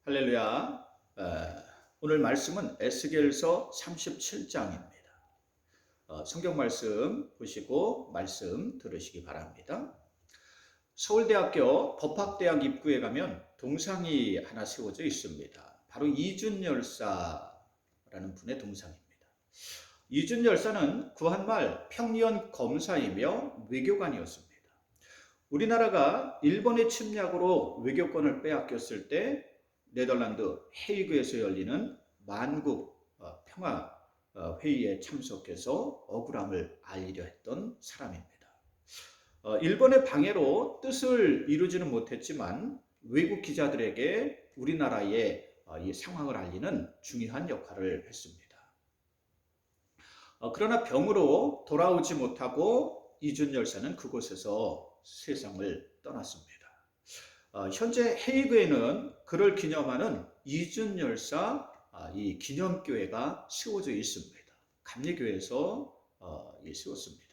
할렐루야. 오늘 말씀은 에스겔서 37장입니다. 성경 말씀 보시고 말씀 들으시기 바랍니다. 서울대학교 법학대학 입구에 가면 동상이 하나 세워져 있습니다. 바로 이준 열사라는 분의 동상입니다. 이준 열사는 구한말 평리원 검사이며 외교관이었습니다. 우리나라가 일본의 침략으로 외교권을 빼앗겼을 때 네덜란드 헤이그에서 열리는 만국 평화 회의에 참석해서 억울함을 알리려 했던 사람입니다. 일본의 방해로 뜻을 이루지는 못했지만 외국 기자들에게 우리나라의 이 상황을 알리는 중요한 역할을 했습니다. 그러나 병으로 돌아오지 못하고 이준 열사는 그곳에서 세상을 떠났습니다. 현재 헤이그에는 그를 기념하는 이준 열사 이 기념교회가 세워져 있습니다. 감리교회에서 세웠습니다.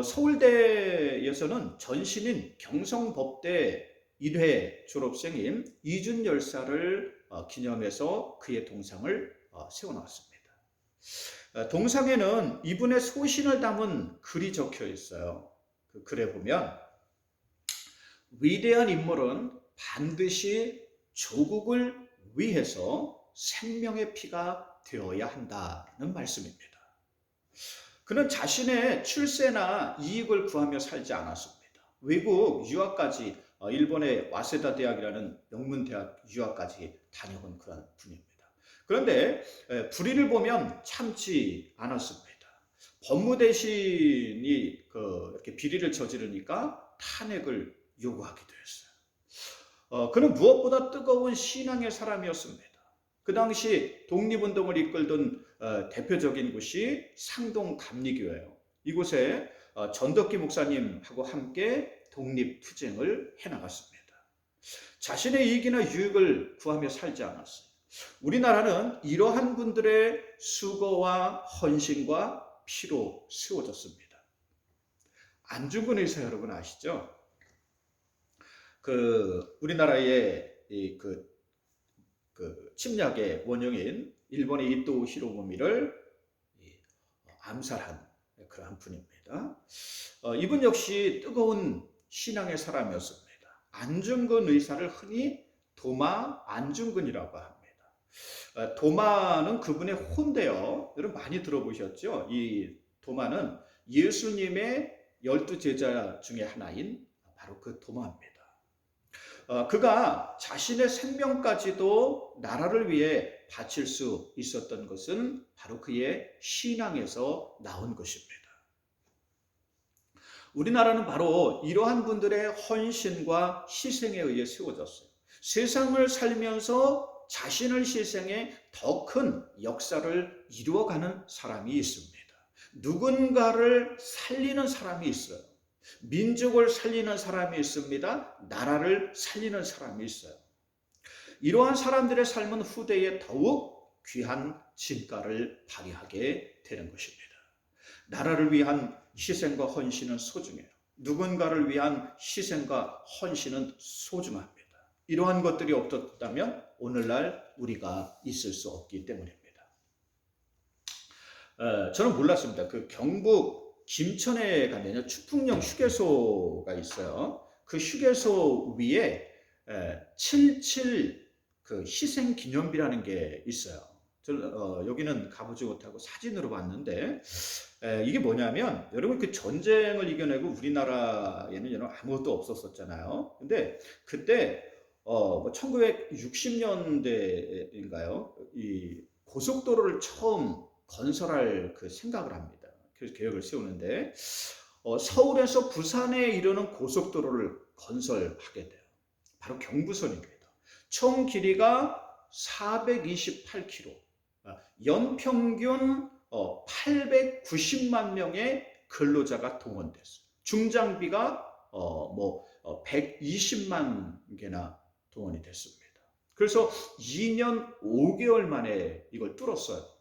서울대에서는 전신인 경성법대 1회 졸업생인 이준 열사를 기념해서 그의 동상을 세워놨습니다. 동상에는 이분의 소신을 담은 글이 적혀 있어요. 그 글에 보면 위대한 인물은 반드시 조국을 위해서 생명의 피가 되어야 한다는 말씀입니다. 그는 자신의 출세나 이익을 구하며 살지 않았습니다. 외국 유학까지 일본의 와세다 대학이라는 명문대학 유학까지 다녀온 그런 분입니다. 그런데 불의를 보면 참지 않았습니다. 법무대신이 이렇게 비리를 저지르니까 탄핵을 요구하기도 했어요. 그는 무엇보다 뜨거운 신앙의 사람이었습니다. 그 당시 독립운동을 이끌던 대표적인 곳이 상동 감리교회예요. 이곳에 전덕기 목사님하고 함께 독립투쟁을 해나갔습니다. 자신의 이익이나 유익을 구하며 살지 않았어요. 우리나라는 이러한 분들의 수고와 헌신과 피로 세워졌습니다. 안중근 의사 여러분 아시죠? 우리나라의 침략의 원흉인 일본의 이토 히로부미를 암살한 그러한 분입니다. 이분 역시 뜨거운 신앙의 사람이었습니다. 안중근 의사를 흔히 도마 안중근이라고 합니다. 도마는 그분의 호인데요. 여러분 많이 들어보셨죠? 이 도마는 예수님의 12제자 중에 하나인 바로 그 도마입니다. 그가 자신의 생명까지도 나라를 위해 바칠 수 있었던 것은 바로 그의 신앙에서 나온 것입니다. 우리나라는 바로 이러한 분들의 헌신과 희생에 의해 세워졌어요. 세상을 살면서 자신을 희생해 더 큰 역사를 이루어가는 사람이 있습니다. 누군가를 살리는 사람이 있어요. 민족을 살리는 사람이 있습니다. 나라를 살리는 사람이 있어요. 이러한 사람들의 삶은 후대에 더욱 귀한 진가를 발휘하게 되는 것입니다. 나라를 위한 희생과 헌신은 소중해요. 누군가를 위한 희생과 헌신은 소중합니다. 이러한 것들이 없었다면 오늘날 우리가 있을 수 없기 때문입니다. 저는 몰랐습니다. 경북 김천에 가면 추풍령 휴게소가 있어요. 그 휴게소 위에 77 희생 기념비라는 게 있어요. 여기는 가보지 못하고 사진으로 봤는데 이게 뭐냐면 여러분 전쟁을 이겨내고 우리나라에는 아무것도 없었잖아요. 근데 그때 1960년대인가요? 이 고속도로를 처음 건설할 생각을 합니다. 그래서 계획을 세우는데 서울에서 부산에 이르는 고속도로를 건설하게 돼요. 바로 경부선입니다. 총 길이가 428km, 연평균 890만 명의 근로자가 동원됐어요. 중장비가 120만 개나 동원이 됐습니다. 그래서 2년 5개월 만에 이걸 뚫었어요.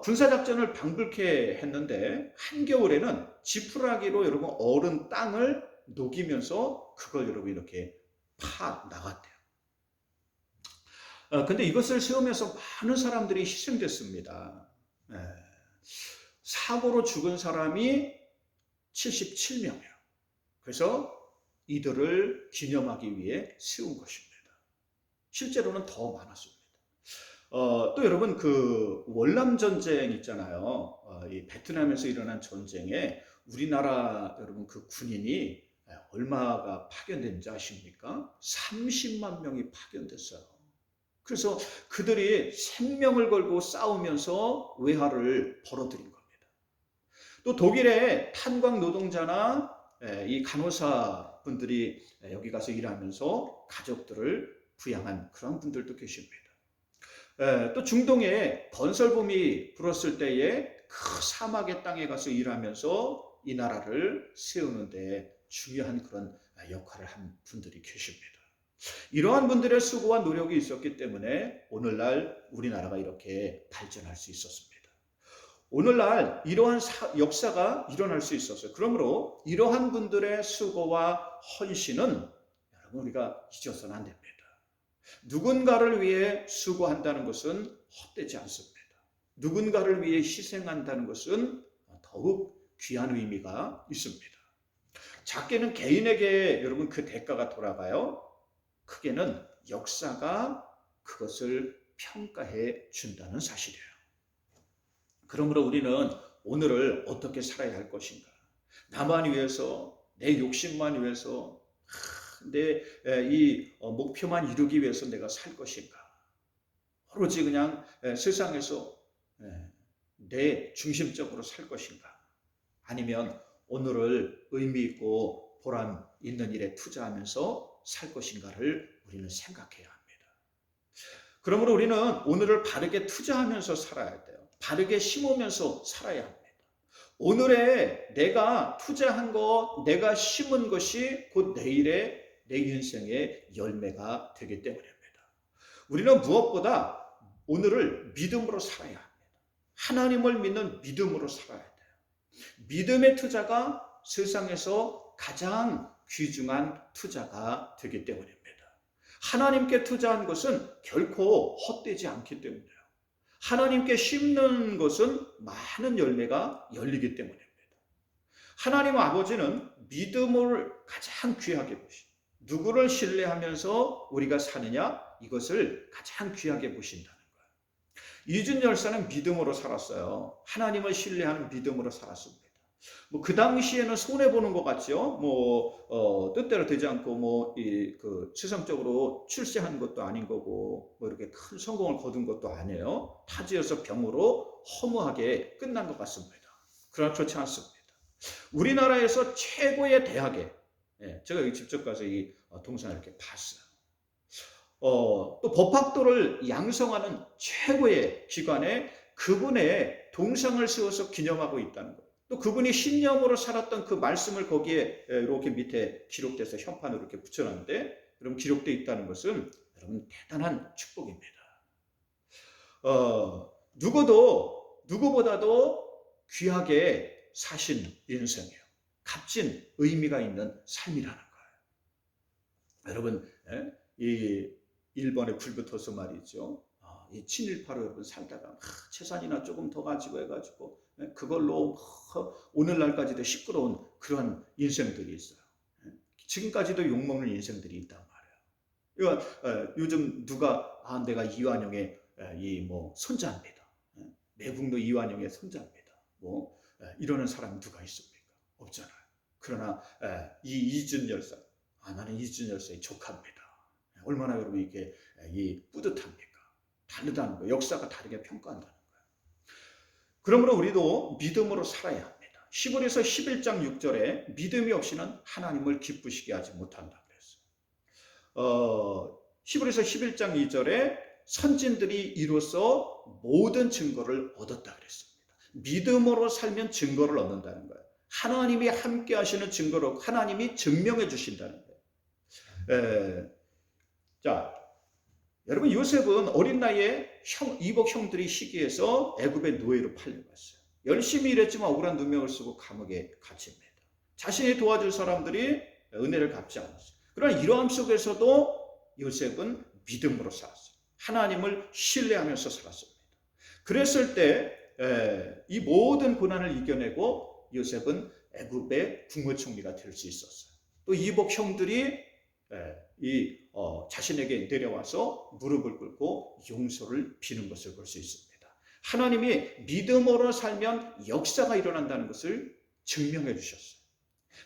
군사작전을 방불케 했는데 한겨울에는 지푸라기로 여러분 얼은 땅을 녹이면서 그걸 여러분 이렇게 파 나갔대요. 근데 이것을 세우면서 많은 사람들이 희생됐습니다. 예. 사고로 죽은 사람이 77명이에요. 그래서 이들을 기념하기 위해 세운 것입니다. 실제로는 더 많았습니다. 또 여러분 그 월남 전쟁 있잖아요. 이 베트남에서 일어난 전쟁에 우리나라 여러분 그 군인이 얼마가 파견된지 아십니까? 30만 명이 파견됐어요. 그래서 그들이 생명을 걸고 싸우면서 외화를 벌어들인 겁니다. 또 독일의 탄광 노동자나 이 간호사 분들이 여기 가서 일하면서 가족들을 부양한 그런 분들도 계십니다. 또 중동에 건설붐이 불었을 때에 그 사막의 땅에 가서 일하면서 이 나라를 세우는데 중요한 그런 역할을 한 분들이 계십니다. 이러한 분들의 수고와 노력이 있었기 때문에 오늘날 우리나라가 이렇게 발전할 수 있었습니다. 오늘날 이러한 역사가 일어날 수 있었어요. 그러므로 이러한 분들의 수고와 헌신은 여러분 우리가 잊어서는 안 됩니다. 누군가를 위해 수고한다는 것은 헛되지 않습니다. 누군가를 위해 희생한다는 것은 더욱 귀한 의미가 있습니다. 작게는 개인에게 여러분 그 대가가 돌아가요. 크게는 역사가 그것을 평가해 준다는 사실이에요. 그러므로 우리는 오늘을 어떻게 살아야 할 것인가? 나만 위해서, 내 욕심만 위해서, 내 이 목표만 이루기 위해서 내가 살 것인가? 오로지 그냥 세상에서 내 중심적으로 살 것인가? 아니면 오늘을 의미 있고 보람 있는 일에 투자하면서 살 것인가를 우리는 생각해야 합니다. 그러므로 우리는 오늘을 바르게 투자하면서 살아야 돼요. 바르게 심으면서 살아야 합니다. 오늘에 내가 투자한 것, 내가 심은 것이 곧 내일의 내 인생의 열매가 되기 때문입니다. 우리는 무엇보다 오늘을 믿음으로 살아야 합니다. 하나님을 믿는 믿음으로 살아야 돼요. 믿음의 투자가 세상에서 가장 귀중한 투자가 되기 때문입니다. 하나님께 투자한 것은 결코 헛되지 않기 때문이에요. 하나님께 심는 것은 많은 열매가 열리기 때문입니다. 하나님 아버지는 믿음을 가장 귀하게 보십니다. 누구를 신뢰하면서 우리가 사느냐? 이것을 가장 귀하게 보신다는 거예요. 이준 열사는 믿음으로 살았어요. 하나님을 신뢰하는 믿음으로 살았습니다. 그 당시에는 손해 보는 것 같죠. 뜻대로 되지 않고 세상적으로 출세한 것도 아닌 거고 이렇게 큰 성공을 거둔 것도 아니에요. 타지에서 병으로 허무하게 끝난 것 같습니다. 그러나 그렇지 않습니다. 우리나라에서 최고의 대학에 제가 여기 직접 가서 이 동상을 이렇게 봤어요. 또 법학도를 양성하는 최고의 기관에 그분의 동상을 세워서 기념하고 있다는 것. 또 그분이 신념으로 살았던 그 말씀을 거기에 이렇게 밑에 기록돼서 현판으로 이렇게 붙여놨는데, 여러분 기록되어 있다는 것은 여러분 대단한 축복입니다. 누구보다도 귀하게 사신 인생이에요. 값진 의미가 있는 삶이라는 거예요. 여러분, 이 일본에 불붙어서 말이죠. 이 친일파로 여러분 살다가 재산이나 조금 더 가지고 해가지고 그걸로 오늘날까지도 시끄러운 그런 인생들이 있어요. 지금까지도 욕먹는 인생들이 있단 말이에요. 요즘 누가 내가 이완용의 손자입니다. 내국노 이완용의 손자입니다. 이러는 사람이 누가 있습니까? 없잖아요. 그러나 이 이준 열사, 나는 이준 열사의 조카입니다. 얼마나 여러분 이게 뿌듯합니까? 다르다는 거예요. 역사가 다르게 평가한다는 거예요. 그러므로 우리도 믿음으로 살아야 합니다. 히브리서 11장 6절에 믿음이 없이는 하나님을 기쁘시게 하지 못한다 그랬어요. 히브리서 11장 2절에 선진들이 이로써 모든 증거를 얻었다 그랬습니다. 믿음으로 살면 증거를 얻는다는 거예요. 하나님이 함께 하시는 증거로 하나님이 증명해 주신다는 거예요. 자, 여러분 요셉은 어린 나이에 이복 형들이 시기해서 애굽의 노예로 팔려갔어요. 열심히 일했지만 억울한 누명을 쓰고 감옥에 갇힙니다. 자신이 도와줄 사람들이 은혜를 갚지 않았어요. 그러나 이러함 속에서도 요셉은 믿음으로 살았어요. 하나님을 신뢰하면서 살았습니다. 그랬을 때 이 모든 고난을 이겨내고 요셉은 애굽의 국무총리가 될 수 있었어요. 또 이복 형들이 자신에게 내려와서 무릎을 꿇고 용서를 비는 것을 볼 수 있습니다. 하나님이 믿음으로 살면 역사가 일어난다는 것을 증명해 주셨어요.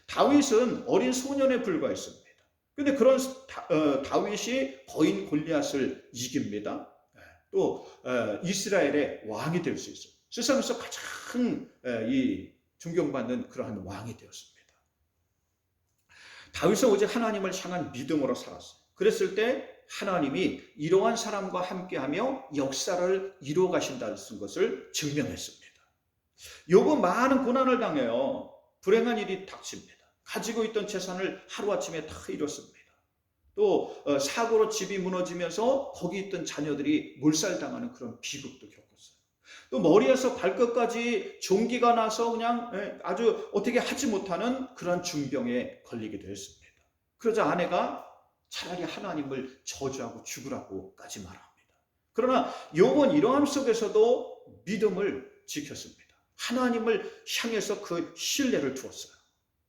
다윗은 어린 소년에 불과했습니다. 근데 그런 다윗이 거인 골리앗을 이깁니다. 또 이스라엘의 왕이 될 수 있어요. 세상에서 가장 존경받는 그러한 왕이 되었습니다. 다윗은 오직 하나님을 향한 믿음으로 살았어요. 그랬을 때 하나님이 이러한 사람과 함께하며 역사를 이루어 가신다는 것을 증명했습니다. 욥은 많은 고난을 당해요. 불행한 일이 닥칩니다. 가지고 있던 재산을 하루아침에 다 잃었습니다. 또 사고로 집이 무너지면서 거기 있던 자녀들이 몰살당하는 그런 비극도 겪었어요. 또 머리에서 발끝까지 종기가 나서 그냥 아주 어떻게 하지 못하는 그런 중병에 걸리기도 했습니다. 그러자 아내가 차라리 하나님을 저주하고 죽으라고까지 말합니다. 그러나 욥은 이러함 속에서도 믿음을 지켰습니다. 하나님을 향해서 그 신뢰를 두었어요.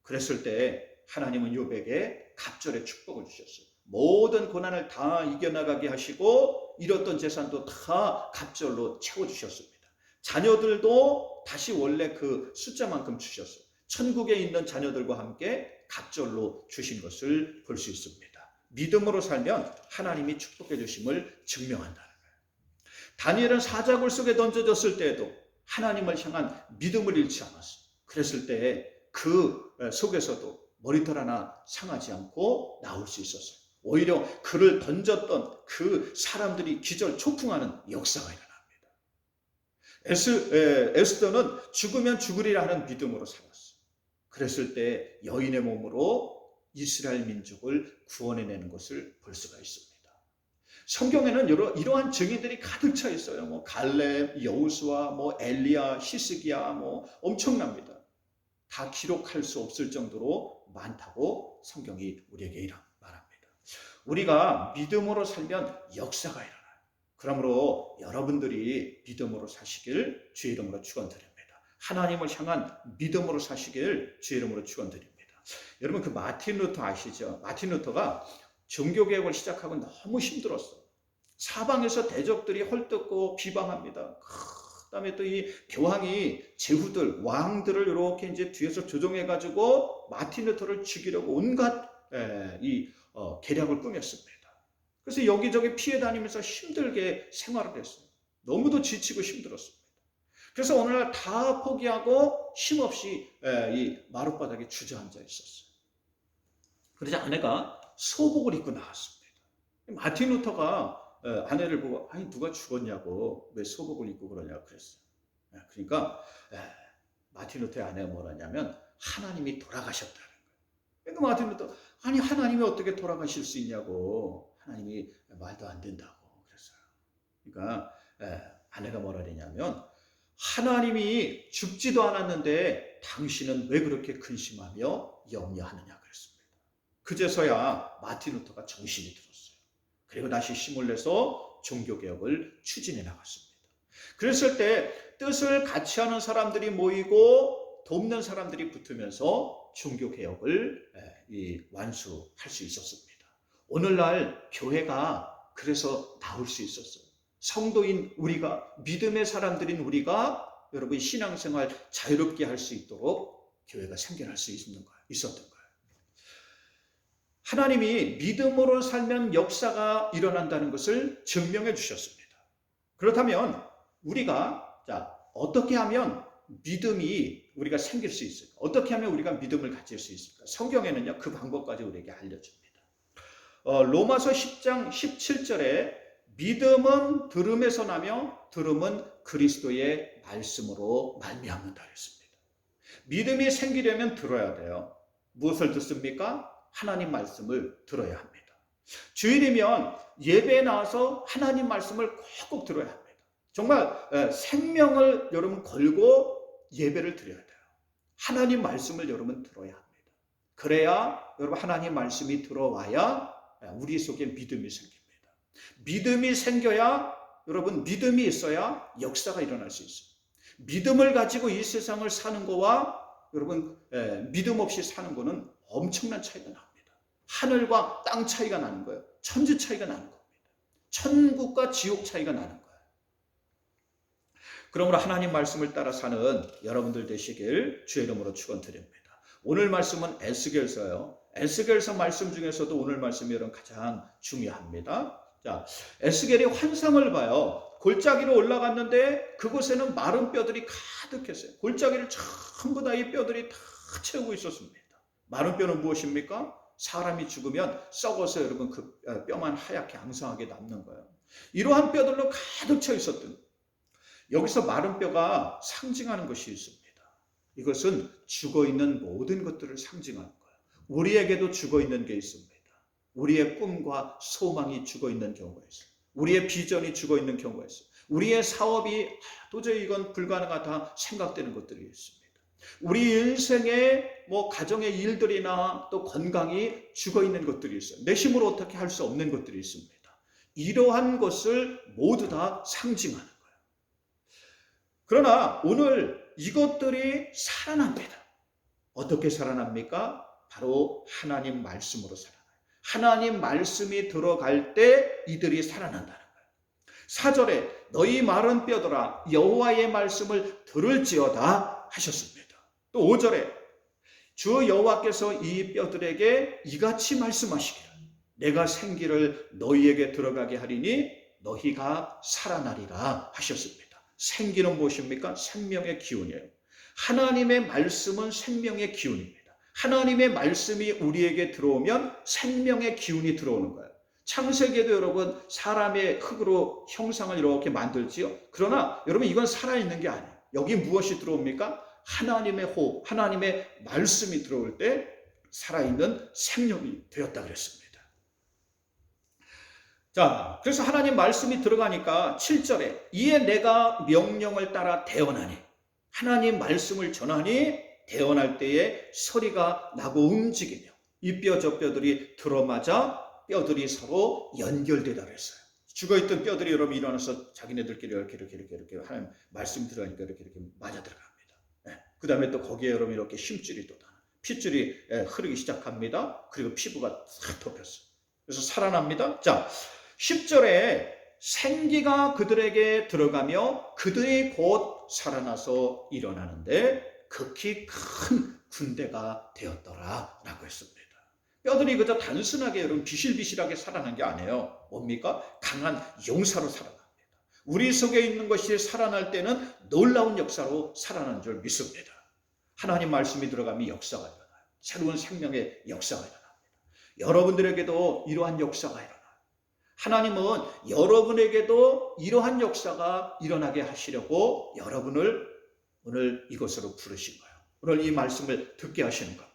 그랬을 때 하나님은 욥에게 갑절의 축복을 주셨어요. 모든 고난을 다 이겨나가게 하시고 잃었던 재산도 다 갑절로 채워주셨습니다. 자녀들도 다시 원래 그 숫자만큼 주셨어요. 천국에 있는 자녀들과 함께 갑절로 주신 것을 볼 수 있습니다. 믿음으로 살면 하나님이 축복해 주심을 증명한다는 거예요. 다니엘은 사자굴 속에 던져졌을 때에도 하나님을 향한 믿음을 잃지 않았어요. 그랬을 때 그 속에서도 머리털 하나 상하지 않고 나올 수 있었어요. 오히려 그를 던졌던 그 사람들이 기절 초풍하는 역사가 일어납니다. 에스더는 죽으면 죽으리라 하는 믿음으로 살았어요. 그랬을 때 여인의 몸으로 이스라엘 민족을 구원해내는 것을 볼 수가 있습니다. 성경에는 이러한 증인들이 가득 차 있어요. 갈렙, 여호수아, 엘리야, 히스기야, 엄청납니다. 다 기록할 수 없을 정도로 많다고 성경이 우리에게 말합니다. 우리가 믿음으로 살면 역사가 일어나요. 그러므로 여러분들이 믿음으로 사시길 주의 이름으로 축원드립니다. 하나님을 향한 믿음으로 사시길 주의 이름으로 축원드립니다. 여러분 그 마틴 루터 아시죠? 마틴 루터가 종교개혁을 시작하고 너무 힘들었어요. 사방에서 대적들이 헐뜯고 비방합니다. 그다음에 또 이 교황이 제후들, 왕들을 이렇게 이제 뒤에서 조종해가지고 마틴 루터를 죽이려고 온갖 계략을 꾸몄습니다. 그래서 여기저기 피해 다니면서 힘들게 생활을 했어요. 너무도 지치고 힘들었습니다. 그래서 오늘날 다 포기하고 힘없이 이 마룻바닥에 주저앉아 있었어요. 그러자 아내가 소복을 입고 나왔습니다. 마틴 루터가 아내를 보고 아니 누가 죽었냐고 왜 소복을 입고 그러냐고 그랬어요. 그러니까 마틴 루터의 아내가 뭐라냐면 하나님이 돌아가셨다는 거예요. 그러니까 마틴 루터 아니 하나님이 어떻게 돌아가실 수 있냐고 하나님이 말도 안 된다고 그랬어요. 그러니까 아내가 뭐라 그러냐면 하나님이 죽지도 않았는데 당신은 왜 그렇게 근심하며 염려하느냐 그랬습니다. 그제서야 마틴 루터가 정신이 들었어요. 그리고 다시 힘을 내서 종교개혁을 추진해 나갔습니다. 그랬을 때 뜻을 같이 하는 사람들이 모이고 돕는 사람들이 붙으면서 종교개혁을 완수할 수 있었습니다. 오늘날 교회가 그래서 나올 수 있었어요. 성도인 우리가, 믿음의 사람들인 우리가 여러분 신앙생활 자유롭게 할 수 있도록 교회가 생겨날 수 있었던 거예요. 하나님이 믿음으로 살면 역사가 일어난다는 것을 증명해 주셨습니다. 그렇다면 우리가 어떻게 하면 믿음이 우리가 생길 수 있을까? 어떻게 하면 우리가 믿음을 가질 수 있을까? 성경에는요 그 방법까지 우리에게 알려줍니다. 로마서 10장 17절에 믿음은 들음에서 나며 들음은 그리스도의 말씀으로 말미암는다 했습니다. 믿음이 생기려면 들어야 돼요. 무엇을 듣습니까? 하나님 말씀을 들어야 합니다. 주일이면 예배에 나와서 하나님 말씀을 꼭 들어야 합니다. 정말 생명을 여러분 걸고 예배를 드려야 돼요. 하나님 말씀을 여러분 들어야 합니다. 그래야 여러분 하나님 말씀이 들어와야 우리 속에 믿음이 생깁니다. 믿음이 생겨야, 여러분, 믿음이 있어야 역사가 일어날 수 있어요. 믿음을 가지고 이 세상을 사는 거와 여러분 믿음 없이 사는 거는 엄청난 차이가 납니다. 하늘과 땅 차이가 나는 거예요. 천지 차이가 나는 겁니다. 천국과 지옥 차이가 나는 거예요. 그러므로 하나님 말씀을 따라 사는 여러분들 되시길 주의 이름으로 축원드립니다. 오늘 말씀은 에스겔서예요. 에스겔서 말씀 중에서도 오늘 말씀이 여러분 가장 중요합니다. 자, 에스겔이 환상을 봐요. 골짜기로 올라갔는데 그곳에는 마른 뼈들이 가득했어요. 골짜기를 전부 다 이 뼈들이 다 채우고 있었습니다. 마른 뼈는 무엇입니까? 사람이 죽으면 썩어서 여러분 그 뼈만 하얗게 앙상하게 남는 거예요. 이러한 뼈들로 가득 차 있었던, 여기서 마른 뼈가 상징하는 것이 있습니다. 이것은 죽어있는 모든 것들을 상징하는 거예요. 우리에게도 죽어있는 게 있습니다. 우리의 꿈과 소망이 죽어있는 경우가 있어요. 우리의 비전이 죽어있는 경우가 있어요. 우리의 사업이 도저히 이건 불가능하다 생각되는 것들이 있습니다. 우리 인생의 가정의 일들이나 또 건강이 죽어있는 것들이 있어요. 내 힘으로 어떻게 할 수 없는 것들이 있습니다. 이러한 것을 모두 다 상징하는 거예요. 그러나 오늘 이것들이 살아납니다. 어떻게 살아납니까? 바로 하나님 말씀으로 살아나요. 하나님 말씀이 들어갈 때 이들이 살아난다는 거예요. 4절에 너희 마른 뼈들아 여호와의 말씀을 들을지어다 하셨습니다. 또 5절에 주 여호와께서 이 뼈들에게 이같이 말씀하시기를 내가 생기를 너희에게 들어가게 하리니 너희가 살아나리라 하셨습니다. 생기는 무엇입니까? 생명의 기운이에요. 하나님의 말씀은 생명의 기운입니다. 하나님의 말씀이 우리에게 들어오면 생명의 기운이 들어오는 거예요. 창세기에도 여러분 사람의 흙으로 형상을 이렇게 만들지요. 그러나 여러분 이건 살아있는 게 아니에요. 여기 무엇이 들어옵니까? 하나님의 호흡, 하나님의 말씀이 들어올 때 살아있는 생명이 되었다 그랬습니다. 자, 그래서 하나님 말씀이 들어가니까 7절에 이에 내가 명령을 따라 대언하니, 하나님 말씀을 전하니 대언할 때에 소리가 나고 움직이며 이 뼈 저 뼈들이 들어맞아 뼈들이 서로 연결되다 그랬어요. 죽어있던 뼈들이 여러분 일어나서 자기네들끼리 이렇게 하나님 말씀 들어가니까 이렇게 맞아 들어갑니다. 그 다음에 또 거기에 여러분 이렇게 힘줄이 또 핏줄이 흐르기 시작합니다. 그리고 피부가 싹 덮였어요. 그래서 살아납니다. 자, 10절에 생기가 그들에게 들어가며 그들이 곧 살아나서 일어나는데 극히 큰 군대가 되었더라 라고 했습니다. 뼈들이 그저 단순하게 여러분 비실비실하게 살아난 게 아니에요. 뭡니까? 강한 용사로 살아납니다. 우리 속에 있는 것이 살아날 때는 놀라운 역사로 살아나는 줄 믿습니다. 하나님 말씀이 들어가면 역사가 일어나요. 새로운 생명의 역사가 일어납니다. 여러분들에게도 이러한 역사가 일어나요. 하나님은 여러분에게도 이러한 역사가 일어나게 하시려고 여러분을 오늘 이곳으로 부르신 거예요. 오늘 이 말씀을 듣게 하시는 겁니다.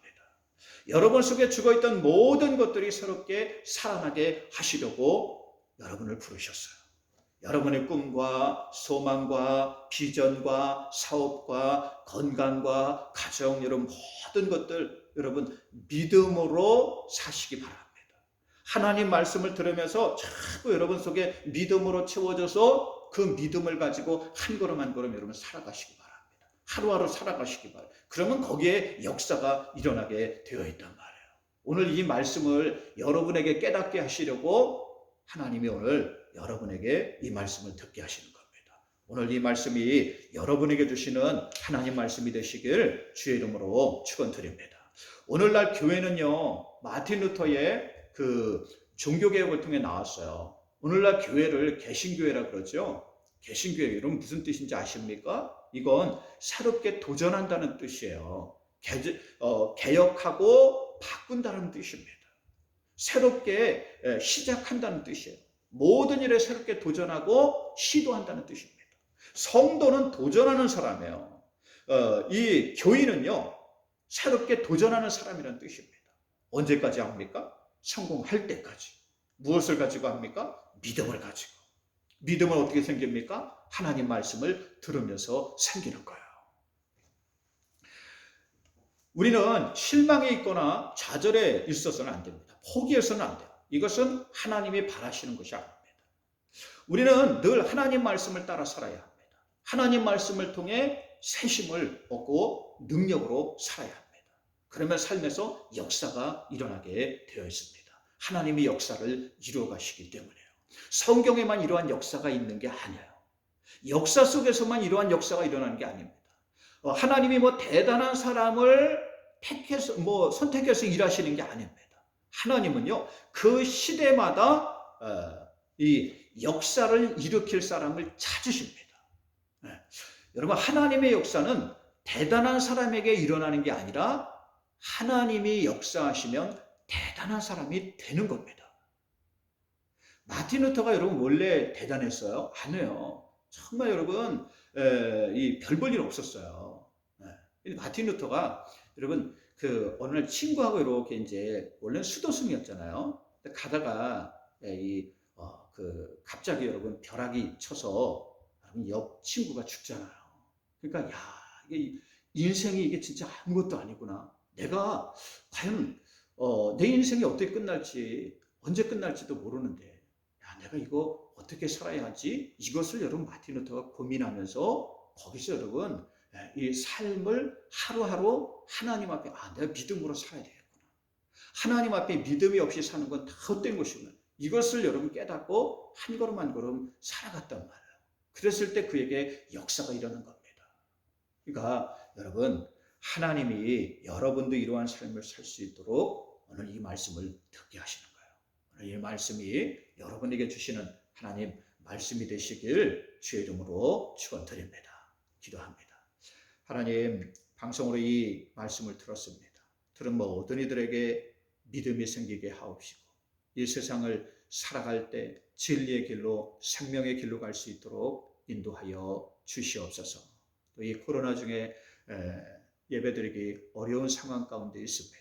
여러분 속에 죽어있던 모든 것들이 새롭게 살아나게 하시려고 여러분을 부르셨어요. 여러분의 꿈과 소망과 비전과 사업과 건강과 가정, 여러분 모든 것들 여러분 믿음으로 사시기 바랍니다. 하나님 말씀을 들으면서 자꾸 여러분 속에 믿음으로 채워져서 그 믿음을 가지고 한 걸음 한 걸음 여러분 살아가시기 바랍니다. 하루하루 살아가시기 바랍니다. 그러면 거기에 역사가 일어나게 되어 있단 말이에요. 오늘 이 말씀을 여러분에게 깨닫게 하시려고 하나님이 오늘 여러분에게 이 말씀을 듣게 하시는 겁니다. 오늘 이 말씀이 여러분에게 주시는 하나님 말씀이 되시길 주의 이름으로 축원드립니다. 오늘날 교회는요, 마틴 루터의 그 종교개혁을 통해 나왔어요. 오늘날 교회를 개신교회라 그러죠. 개신교회, 여러분 무슨 뜻인지 아십니까? 이건 새롭게 도전한다는 뜻이에요. 개혁하고 바꾼다는 뜻입니다. 새롭게 시작한다는 뜻이에요. 모든 일에 새롭게 도전하고 시도한다는 뜻입니다. 성도는 도전하는 사람이에요. 이 교인은요, 새롭게 도전하는 사람이라는 뜻입니다. 언제까지 합니까? 성공할 때까지. 무엇을 가지고 합니까? 믿음을 가지고. 믿음은 어떻게 생깁니까? 하나님 말씀을 들으면서 생기는 거예요. 우리는 실망에 있거나 좌절에 있어서는 안 됩니다. 포기해서는 안 돼요. 이것은 하나님이 바라시는 것이 아닙니다. 우리는 늘 하나님 말씀을 따라 살아야 합니다. 하나님 말씀을 통해 새심을 얻고 능력으로 살아야 합니다. 그러면 삶에서 역사가 일어나게 되어 있습니다. 하나님이 역사를 이루어 가시기 때문에요. 성경에만 이러한 역사가 있는 게 아니에요. 역사 속에서만 이러한 역사가 일어나는 게 아닙니다. 하나님이 대단한 사람을 택해서 선택해서 일하시는 게 아닙니다. 하나님은요 그 시대마다 이 역사를 일으킬 사람을 찾으십니다. 여러분 하나님의 역사는 대단한 사람에게 일어나는 게 아니라 하나님이 역사하시면 대단한 사람이 되는 겁니다. 마틴 루터가 여러분 원래 대단했어요? 아니에요. 정말 여러분 별 볼 일 없었어요. 마틴 루터가 여러분 어느 날 친구하고 이렇게 이제 원래는 수도승이었잖아요. 가다가 갑자기 여러분 벼락이 쳐서 옆 친구가 죽잖아요. 그러니까 이게 인생이 이게 진짜 아무것도 아니구나. 내가 과연 내 인생이 어떻게 끝날지 언제 끝날지도 모르는데 내가 이거 어떻게 살아야 하지? 이것을 여러분 마틴 루터가 고민하면서 거기서 여러분 이 삶을 하루하루 하나님 앞에 내가 믿음으로 살아야 되겠구나. 하나님 앞에 믿음이 없이 사는 건 다 헛된 것이구나. 이것을 여러분 깨닫고 한 걸음 한 걸음 살아갔단 말이에요. 그랬을 때 그에게 역사가 일어난 겁니다. 그러니까 여러분 하나님이 여러분도 이러한 삶을 살 수 있도록 오늘 이 말씀을 듣게 하시는 거예요. 오늘 이 말씀이 여러분에게 주시는 하나님 말씀이 되시길 주의 이름으로 축원드립니다. 기도합니다. 하나님 방송으로 이 말씀을 들었습니다. 들은 모든 이들에게 믿음이 생기게 하옵시고 이 세상을 살아갈 때 진리의 길로 생명의 길로 갈 수 있도록 인도하여 주시옵소서. 또 이 코로나 중에 예배드리기 어려운 상황 가운데 있습니다.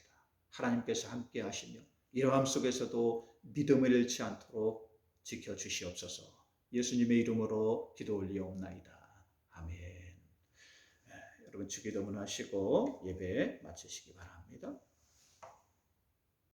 하나님께서 함께 하시며 이러함 속에서도 믿음을 잃지 않도록 지켜주시옵소서. 예수님의 이름으로 기도 올리옵나이다. 아멘. 여러분 주기도문 하시고 예배 마치시기 바랍니다.